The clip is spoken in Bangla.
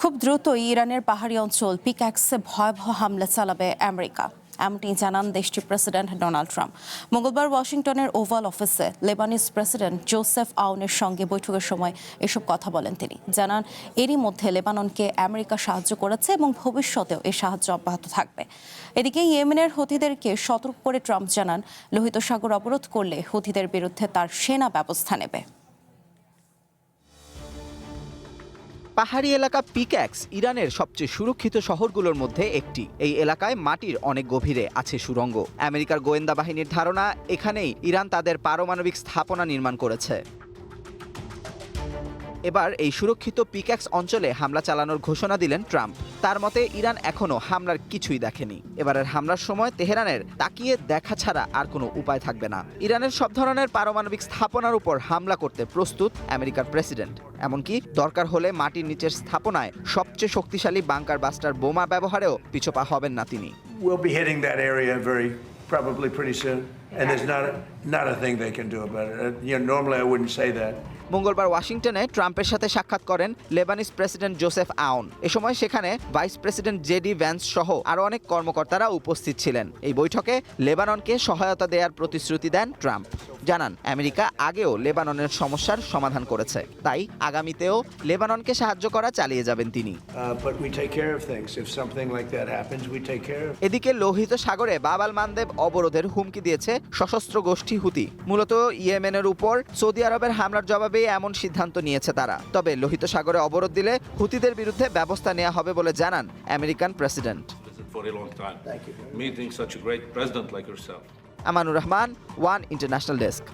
খুব দ্রুতই ইরানের পাহাড়ি অঞ্চল পিক্যাক্সে ভয়াবহ হামলা চালাবে আমেরিকা, এমনটি জানান দেশটির প্রেসিডেন্ট ডোনাল্ড ট্রাম্প। মঙ্গলবার ওয়াশিংটনের ওভাল অফিসে লেবানিজ প্রেসিডেন্ট জোসেফ আউনের সঙ্গে বৈঠকের সময় এসব কথা বলেন তিনি। জানান, এরই মধ্যে লেবাননকে আমেরিকা সাহায্য করেছে এবং ভবিষ্যতেও এই সাহায্য অব্যাহত থাকবে। এদিকে ইয়েমেনের হুথিদেরকে সতর্ক করে ট্রাম্প জানান, লোহিত সাগর অবরোধ করলে হুথিদের বিরুদ্ধে তার সেনা ব্যবস্থা নেবে। পাহাড়ি এলাকা পিক্যাক্স ইরানের সবচেয়ে সুরক্ষিত শহরগুলোর মধ্যে একটি। এই এলাকায় মাটির অনেক গভীরে আছে সুড়ঙ্গ। আমেরিকার গোয়েন্দা বাহিনীর ধারণা, এখানেই ইরান তাদের পারমাণবিক স্থাপনা নির্মাণ করেছে। এবার এই সুরক্ষিত পিক্যাক্স অঞ্চলে হামলা চালানোর ঘোষণা দিলেন ট্রাম্প। তার মতে ইরান এখনও হামলার কিছুই দেখেনি। এবারের হামলার সময় তেহরানের তাকিয়ে দেখা ছাড়া আর কোনো উপায় থাকবে না। ইরানের সব ধরনের পারমাণবিক স্থাপনার উপর হামলা করতে প্রস্তুত আমেরিকার প্রেসিডেন্ট। এমনকি দরকার হলে মাটির নিচের স্থাপনায় সবচেয়ে শক্তিশালী বাংকার বাস্টার বোমা ব্যবহারেও পিছপা হবেন না তিনি। We'll be hitting that area probably pretty soon, and there's not a thing they can do about it. Normally I wouldn't say that. মঙ্গলবার ওয়াশিংটনে ট্রাম্পের সাথে সাক্ষাৎ করেন লেবানিজ প্রেসিডেন্ট জোসেফ আউন। এ সময় সেখানে ভাইস প্রেসিডেন্ট জেডি ভ্যান্স সহ আরও অনেক কর্মকর্তারা উপস্থিত ছিলেন। এই বৈঠকে লেবাননকে সহায়তা দেওয়ার প্রতিশ্রুতি দেন ট্রাম্প। জানান, আমেরিকা আগেও লেবাননের সমস্যার সমাধান করেছে, তাই আগামীতেও লেবাননকে সাহায্য করা চালিয়ে যাবেন তিনি। এদিকে লোহিত সাগরে বাব আল মানদেব অবরোধের হুমকি দিয়েছে সশস্ত্র গোষ্ঠী হুতি। মূলত ইয়েমেনের উপর সৌদি আরবের হামলার জবাবে এমন সিদ্ধান্ত নিয়েছে তারা। তবে লোহিত সাগরে অবরোধ দিলে হুতিদের বিরুদ্ধে ব্যবস্থা নেওয়া হবে বলে জানান American president. Amanur Rahman, one international desk.